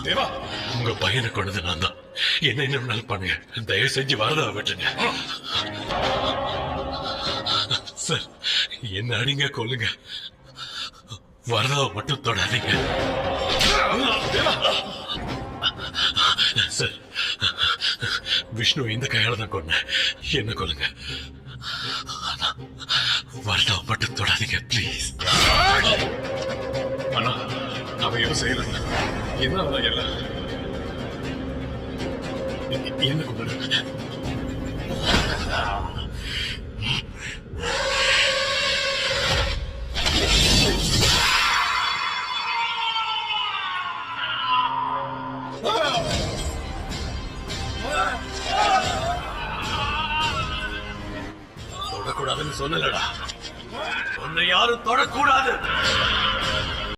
தேவா, உங்க பையனை கொண்டது நான் தான். என்ன என்ன பண்ணுங்க, தயவு செஞ்சு வரதா விட்டுருங்க சார். என்ன அடிங்க கொல்லுங்க, வரதாவை மட்டும் தொடாதீங்க சார். விஷ்ணு இந்த கையால தான் கொன்ன, என்ன கொல்லுங்க, வரதாவை மட்டும் தொடாதீங்க ப்ளீஸ். அண்ணா அவன் எதுவும் செய்யல. என்ன எல்லாம் என்ன கொண்டு தொடக்கூடாதுன்னு சொன்னலடா, உன்னை யாரும் தொடக்கூடாது.